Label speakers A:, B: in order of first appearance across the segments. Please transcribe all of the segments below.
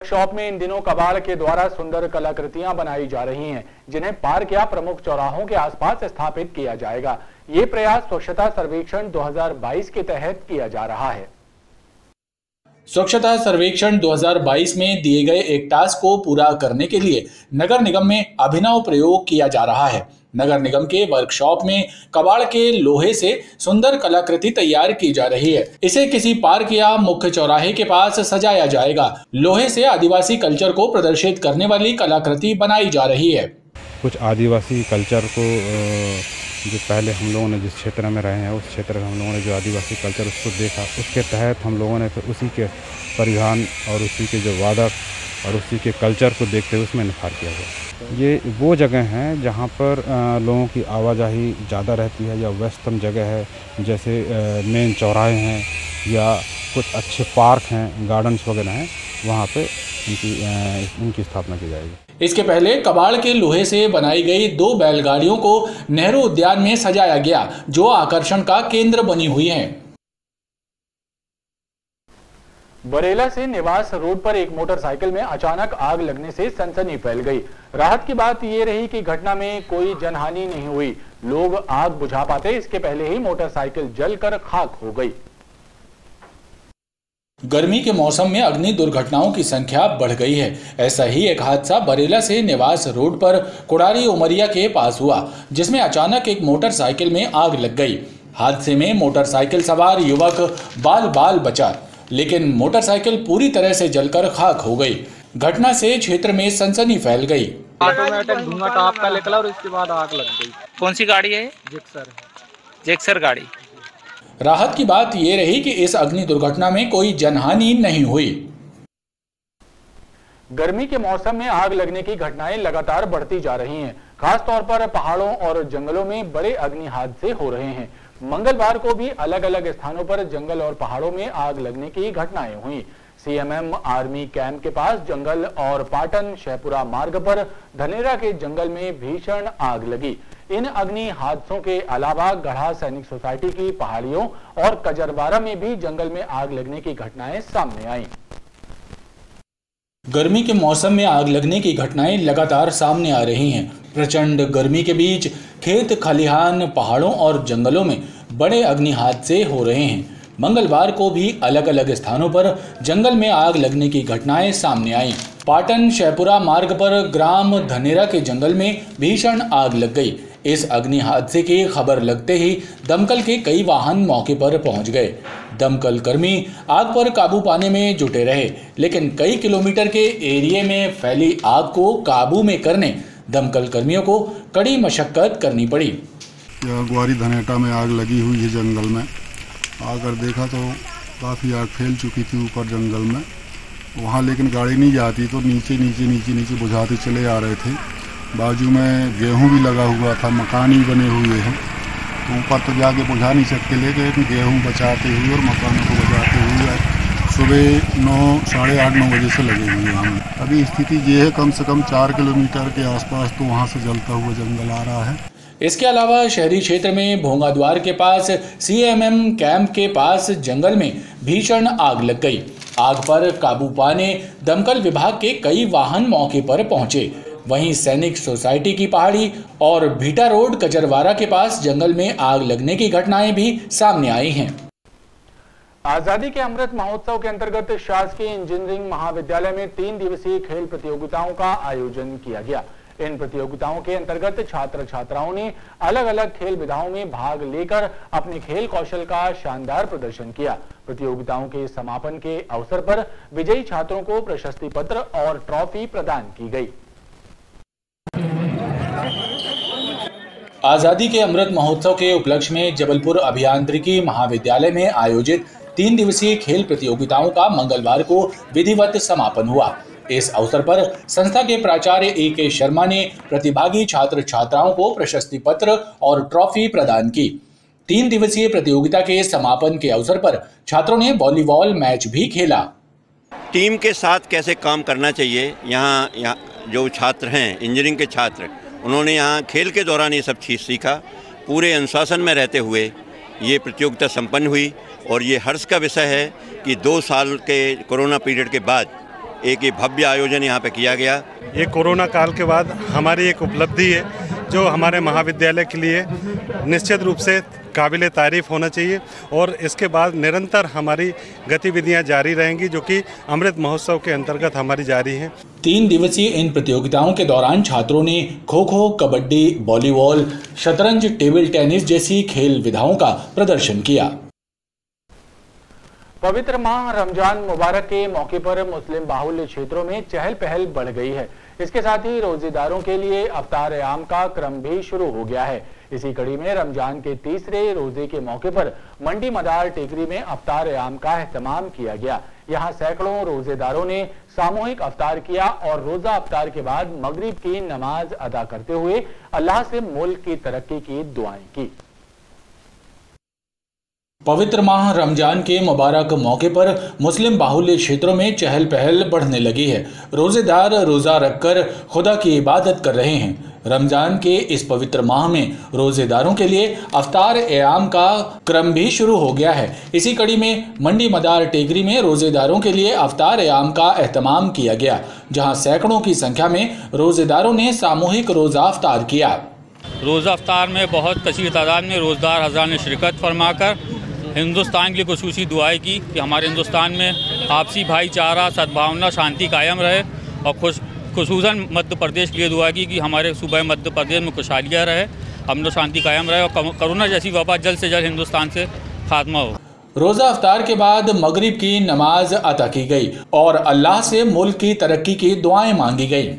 A: Workshop में इन दिनों कबाड़ के द्वारा सुंदर कलाकृतियां बनाई जा रही हैं, जिन्हें पार्क या प्रमुख चौराहों के आसपास स्थापित किया जाएगा। ये प्रयास स्वच्छता सर्वेक्षण 2022 के तहत किया जा रहा है।
B: स्वच्छता सर्वेक्षण 2022 में दिए गए एक टास्क को पूरा करने के लिए नगर निगम में अभिनव प्रयोग किया जा रहा है। नगर निगम के वर्कशॉप में कबाड़ के लोहे से सुंदर कलाकृति तैयार की जा रही है। इसे किसी पार्क या मुख्य चौराहे के पास सजाया जाएगा। लोहे से आदिवासी कल्चर को प्रदर्शित करने वाली कलाकृति बनाई जा रही है।
C: कुछ आदिवासी कल्चर को जो पहले हम लोगों ने जिस क्षेत्र में रहे हैं उस क्षेत्र में हम लोगों ने जो आदिवासी कल्चर उसको देखा, उसके तहत हम लोगों ने फिर उसी के परिधान और उसी के जो वादक और उसी के कल्चर को देखते हुए उसमें निखार किया गया। ये वो जगह हैं जहाँ पर लोगों की आवाजाही ज़्यादा रहती है या व्यस्तम जगह है, जैसे मेन चौराहे हैं या कुछ अच्छे पार्क हैं, गार्डन्स वगैरह हैं, वहाँ पे इनकी स्थापना की जाएगी।
B: इसके पहले कबाड़ के लोहे से बनाई गई 2 बैलगाड़ियों को नेहरू उद्यान में सजाया गया, जो आकर्षण का केंद्र बनी हुई हैं।
A: बरेला से निवास रोड पर एक मोटरसाइकिल में अचानक आग लगने से सनसनी फैल गई। राहत की बात यह रही कि घटना में कोई जनहानि नहीं हुई। लोग आग बुझा पाते इसके पहले ही मोटरसाइकिल जलकर खाक हो गई।
B: गर्मी के मौसम में अग्नि दुर्घटनाओं की संख्या बढ़ गई है। ऐसा ही एक हादसा बरेला से निवास रोड पर कोड़ारी उमरिया के पास हुआ, जिसमें अचानक एक मोटरसाइकिल में आग लग गई। हादसे में मोटरसाइकिल सवार युवक बाल बचा, लेकिन मोटरसाइकिल पूरी तरह से जलकर खाक हो गई। घटना से क्षेत्र में सनसनी फैल गई।
D: ऑटोमेटिक धुआं टाप का निकला और इसके बाद आग लग गई।
E: कौन सी गाड़ी है? जेक्सर गाड़ी।
B: राहत की बात यह रही कि इस अग्नि दुर्घटना में कोई जनहानि नहीं हुई।
A: गर्मी के मौसम में आग लगने की घटनाएं लगातार बढ़ती जा रही हैं। खासतौर पर पहाड़ों और जंगलों में बड़े अग्नि हादसे हो रहे हैं। मंगलवार को भी अलग अलग स्थानों पर जंगल और पहाड़ों में आग लगने की घटनाएं हुई। सीएमएम आर्मी कैंप के पास जंगल और पाटन शहपुरा मार्ग पर धनेरा के जंगल में भीषण आग लगी। इन अग्नि हादसों के अलावा गढ़ा सैनिक सोसाइटी की पहाड़ियों और कजरवारा में भी जंगल में आग लगने की घटनाएं सामने आईं।
B: गर्मी के मौसम में आग लगने की घटनाएं लगातार सामने आ रही हैं। प्रचंड गर्मी के बीच खेत खलिहान, पहाड़ों और जंगलों में बड़े अग्नि हादसे हो रहे हैं। मंगलवार को भी अलग अलग स्थानों पर जंगल में आग लगने की घटनाएं सामने आईं। पाटन शहपुरा मार्ग पर ग्राम धनेरा के जंगल में भीषण आग लग गई। इस अग्नि हादसे की खबर लगते ही दमकल के कई वाहन मौके पर पहुंच गए। दमकल कर्मी आग पर काबू पाने में जुटे रहे, लेकिन कई किलोमीटर के एरिया में फैली आग को काबू में करने दमकल कर्मियों को कड़ी मशक्कत करनी पड़ी।
F: ग्वारी धनेटा में आग लगी हुई है जंगल में। आकर देखा तो काफ़ी आग फैल चुकी थी ऊपर जंगल में। वहाँ लेकिन गाड़ी नहीं जाती तो नीचे बुझाते चले आ रहे थे। बाजू में गेहूं भी लगा हुआ था, मकान भी बने हुए हैं, तो ऊपर तो जाके बुझा नहीं सकते, लेकिन गेहूं बचाते हुए और मकानों को बचाते हुए सुबह 9, साढ़े 8, 9 बजे से लगे हुए हैं हम। अभी स्थिति ये है, कम से कम 4 किलोमीटर के आसपास तो वहाँ से जलता हुआ जंगल आ रहा है।
B: इसके अलावा शहरी क्षेत्र में भोंगाद्वार के पास सीएमएम कैंप के पास जंगल में भीषण आग लग गई। आग पर काबू पाने दमकल विभाग के कई वाहन मौके पर पहुंचे। वहीं सैनिक सोसाइटी की पहाड़ी और भीटा रोड कचरवारा के पास जंगल में आग लगने की घटनाएं भी सामने आई हैं।
A: आजादी के अमृत महोत्सव के अंतर्गत शासकीय इंजीनियरिंग महाविद्यालय में 3 दिवसीय खेल प्रतियोगिताओं का आयोजन किया गया। इन प्रतियोगिताओं के अंतर्गत छात्र छात्राओं ने अलग अलग खेल विधाओं में भाग लेकर अपने खेल कौशल का शानदार प्रदर्शन किया। प्रतियोगिताओं के समापन के अवसर पर विजयी छात्रों को प्रशस्ति पत्र और ट्रॉफी प्रदान की गई।
B: आजादी के अमृत महोत्सव के उपलक्ष्य में जबलपुर अभियांत्रिकी महाविद्यालय में आयोजित 3 दिवसीय खेल प्रतियोगिताओं का मंगलवार को विधिवत समापन हुआ। इस अवसर पर संस्था के प्राचार्य ए.के. शर्मा ने प्रतिभागी छात्र छात्राओं को प्रशस्ति पत्र और ट्रॉफी प्रदान की। 3 दिवसीय प्रतियोगिता के समापन के अवसर पर छात्रों ने वॉलीबॉल मैच भी खेला।
G: टीम के साथ कैसे काम करना चाहिए, यहाँ जो छात्र हैं इंजीनियरिंग के छात्र, उन्होंने यहाँ खेल के दौरान ये सब चीज़ सीखा। पूरे अनुशासन में रहते हुए ये प्रतियोगिता संपन्न हुई और ये हर्ष का विषय है कि 2 साल के कोरोना पीरियड के बाद एक ये भव्य आयोजन यहाँ पे किया गया।
H: ये कोरोना काल के बाद हमारी एक उपलब्धि है जो हमारे महाविद्यालय के लिए निश्चित रूप से काबिल तारीफ़ होना चाहिए और इसके बाद निरंतर हमारी गतिविधियां जारी रहेंगी जो कि अमृत महोत्सव के अंतर्गत हमारी जारी हैं।
B: 3 दिवसीय इन प्रतियोगिताओं के दौरान छात्रों ने खो खो, कबड्डी, वॉलीबॉल, शतरंज, टेबल टेनिस जैसी खेल विधाओं का प्रदर्शन किया।
A: पवित्र माह रमजान मुबारक के मौके पर मुस्लिम बाहुल्य क्षेत्रों में चहल पहल बढ़ गई है। इसके साथ ही रोजेदारों के लिए अफ्तार आम का क्रम भी शुरू हो गया है। इसी कड़ी में रमजान के तीसरे रोजे के मौके पर मंडी मदार टेकरी में अफ्तार आम का एहतमाम किया गया। यहाँ सैकड़ों रोजेदारों ने सामूहिक अफ्तार किया और रोजा अफ्तार के बाद मगरिब की नमाज अदा करते हुए अल्लाह से मुल्क की तरक्की की दुआएं की।
B: पवित्र माह रमजान के मुबारक मौके पर मुस्लिम बाहुल्य क्षेत्रों में चहल पहल बढ़ने लगी है। रोजेदार रोजा रखकर खुदा की इबादत कर रहे हैं। रमजान के इस पवित्र माह में रोजेदारों के लिए अफ्तार आम का क्रम भी शुरू हो गया है। इसी कड़ी में मंडी मदार टेकरी में रोजेदारों के लिए अफ्तार आम का एहतमाम किया गया, जहां सैकड़ों की संख्या में रोजेदारों ने सामूहिक रोजा अफ्तार किया।
I: रोज़ा अफ्तार में बहुत कसीर तादाद में रोज़दार हज़रात ने शिरकत फरमाकर हिंदुस्तान के लिए खुशूसी दुआएं की कि हमारे हिंदुस्तान में आपसी भाईचारा, सद्भावना, शांति कायम रहे और खुसूसन मध्य प्रदेश के लिए दुआ की कि हमारे सूबे मध्य प्रदेश में खुशहालियाँ रहे, अमन शांति कायम रहे और कोरोना जैसी वबा जल्द से जल्द हिंदुस्तान से खात्मा हो।
B: रोजा अफ्तार के बाद मगरिब की नमाज अता की गई और अल्लाह से मुल्क की तरक्की की दुआएं मांगी गई।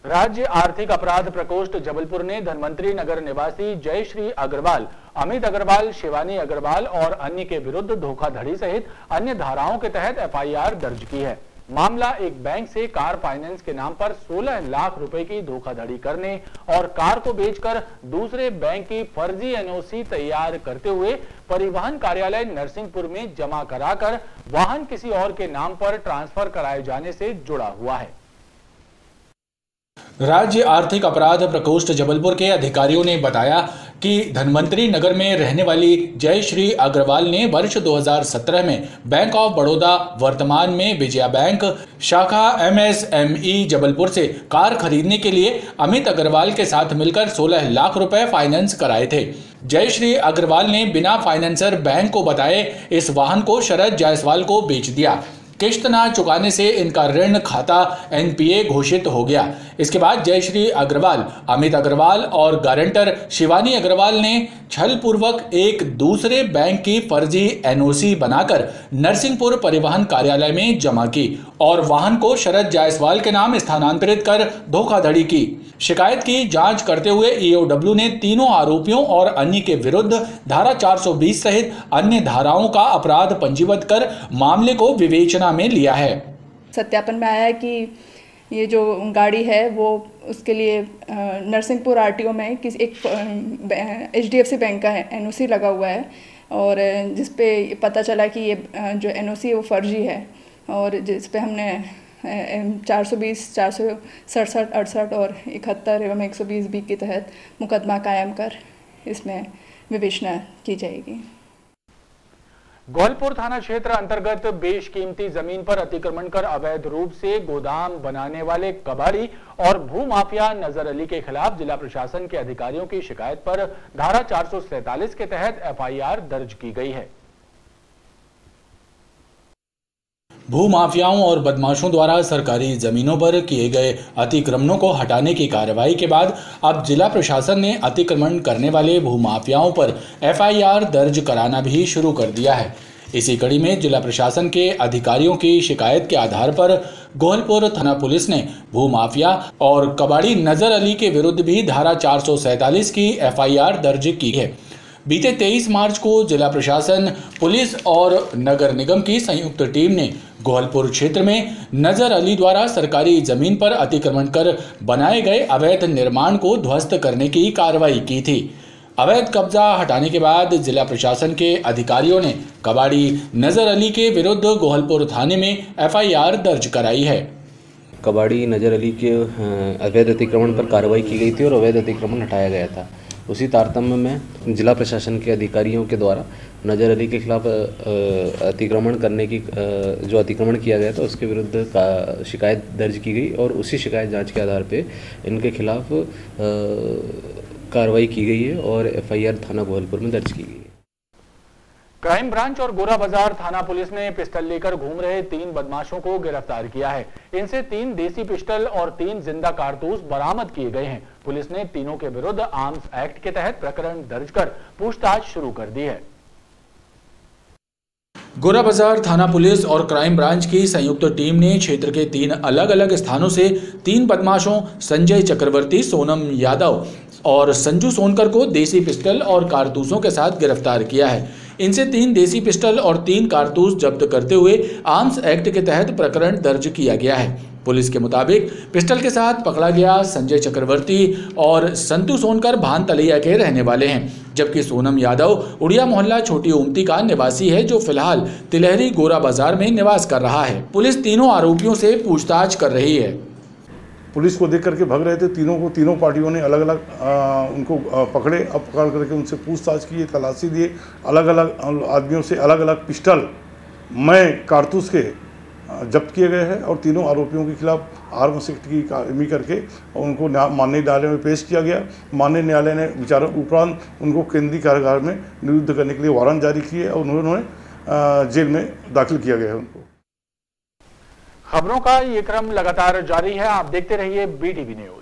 A: राज्य आर्थिक अपराध प्रकोष्ठ जबलपुर ने धनवंतरी नगर निवासी जयश्री अग्रवाल, अमित अग्रवाल, शिवानी अग्रवाल और अन्य के विरुद्ध धोखाधड़ी सहित अन्य धाराओं के तहत एफआईआर दर्ज की है। मामला एक बैंक से कार फाइनेंस के नाम पर 16 लाख रुपए की धोखाधड़ी करने और कार को बेचकर दूसरे बैंक की फर्जी एनओसी तैयार करते हुए परिवहन कार्यालय नरसिंहपुर में जमा कराकर वाहन किसी और के नाम पर ट्रांसफर कराए जाने से जुड़ा हुआ है।
B: राज्य आर्थिक अपराध प्रकोष्ठ जबलपुर के अधिकारियों ने बताया कि धनवंतरी नगर में रहने वाली जयश्री अग्रवाल ने वर्ष 2017 में बैंक ऑफ बड़ौदा, वर्तमान में विजया बैंक शाखा MSME जबलपुर से कार खरीदने के लिए अमित अग्रवाल के साथ मिलकर 16 लाख रुपए फाइनेंस कराए थे। जयश्री अग्रवाल ने बिना फाइनेंसर बैंक को बताए इस वाहन को शरद जायसवाल को बेच दिया। किश्त ना चुकाने से इनका ऋण खाता NPA घोषित हो गया। इसके बाद जयश्री अग्रवाल, अमित अग्रवाल और गारंटर शिवानी अग्रवाल ने छलपूर्वक एक दूसरे बैंक की फर्जी NOC बनाकर नरसिंहपुर परिवहन कार्यालय में जमा की और वाहन को शरद जायसवाल के नाम स्थानांतरित कर धोखाधड़ी की। शिकायत की जांच करते हुए EOW ने तीनों आरोपियों और अन्य के विरुद्ध धारा 420 सहित अन्य धाराओं का अपराध पंजीबद्ध कर मामले को विवेचना में लिया है।
J: सत्यापन में आया है कि ये जो गाड़ी है वो उसके लिए नरसिंहपुर RTO में एक HDFC बैंक का NOC लगा हुआ है और जिस पे पता चला कि ये जो NOC है वो फर्जी है और जिस पे हमने 420, 467, 68 और 71 एवं 120B के तहत मुकदमा कायम कर इसमें विवेचना की जाएगी।
A: गोहलपुर थाना क्षेत्र अंतर्गत बेशकीमती जमीन पर अतिक्रमण कर अवैध रूप से गोदाम बनाने वाले कबाड़ी और भूमाफिया नजर अली के खिलाफ जिला प्रशासन के अधिकारियों की शिकायत पर धारा 447 के तहत FIR दर्ज की गई है।
B: भूमाफियाओं और बदमाशों द्वारा सरकारी जमीनों पर किए गए अतिक्रमणों को हटाने की कार्रवाई के बाद अब जिला प्रशासन ने अतिक्रमण करने वाले भूमाफियाओं पर FIR दर्ज कराना भी शुरू कर दिया है। इसी कड़ी में जिला प्रशासन के अधिकारियों की शिकायत के आधार पर गोहलपुर थाना पुलिस ने भूमाफिया और कबाड़ी नजर अली के विरुद्ध भी धारा 447 की FIR दर्ज की है। बीते 23 मार्च को जिला प्रशासन, पुलिस और नगर निगम की संयुक्त टीम ने गोहलपुर क्षेत्र में नजर अली द्वारा सरकारी जमीन पर अतिक्रमण कर बनाए गए अवैध निर्माण को ध्वस्त करने की कार्रवाई की थी। अवैध कब्जा हटाने के बाद जिला प्रशासन के अधिकारियों ने कबाड़ी नजर अली के विरुद्ध गोहलपुर थाने में FIR दर्ज कराई है।
K: कबाड़ी नजर अली के अवैध अतिक्रमण पर कार्रवाई की गई थी और अवैध अतिक्रमण हटाया गया था। उसी तारतम्य में जिला प्रशासन के अधिकारियों के द्वारा नज़र अली के खिलाफ अतिक्रमण करने की जो अतिक्रमण किया गया था उसके विरुद्ध शिकायत दर्ज की गई और उसी शिकायत जांच के आधार पे इनके खिलाफ कार्रवाई की गई है और एफआईआर थाना गोहलपुर में दर्ज की गई है।
A: क्राइम ब्रांच और गोरा बाजार थाना पुलिस ने पिस्टल लेकर घूम रहे 3 बदमाशों को गिरफ्तार किया है। इनसे 3 देसी पिस्टल और 3 जिंदा कारतूस बरामद किए गए हैं। पुलिस ने तीनों के विरुद्ध आर्म्स एक्ट के तहत प्रकरण दर्ज कर पूछताछ शुरू कर दी है।
B: गोरा बाजार थाना पुलिस और क्राइम ब्रांच की संयुक्त टीम ने क्षेत्र के 3 अलग अलग स्थानों से 3 बदमाशों संजय चक्रवर्ती, सोनम यादव और संजू सोनकर को देसी पिस्टल और कारतूसों के साथ गिरफ्तार किया है। इनसे 3 देसी पिस्टल और 3 कारतूस जब्त करते हुए आर्म्स एक्ट के तहत प्रकरण दर्ज किया गया है। पुलिस के मुताबिक पिस्टल के साथ पकड़ा गया संजय चक्रवर्ती और संतू सोनकर भान तलैया के रहने वाले हैं, जबकि सोनम यादव उड़िया मोहल्ला छोटी उमती का निवासी है जो फिलहाल तिलहरी गोरा बाजार में निवास कर रहा है। पुलिस तीनों आरोपियों से पूछताछ कर रही है।
L: पुलिस को देख करके भाग रहे थे। तीनों पार्टियों ने अलग अलग उनको पकड़े। अब पकड़ करके उनसे पूछताछ की, तलाशी दिए। अलग अलग आदमियों से अलग अलग पिस्टल कारतूस के जब्त किए गए हैं और तीनों आरोपियों के खिलाफ आर्म्स एक्ट की कार्रवाई करके उनको माननीय न्यायालय में पेश किया गया। माननीय न्यायालय ने विचार उपरांत उनको केंद्रीय कारागार में निरुद्ध करने के लिए वारंट जारी किए और उन्होंने जेल में दाखिल किया गया है उनको।
A: खबरों का ये क्रम लगातार जारी है। आप देखते रहिए BTV न्यूज।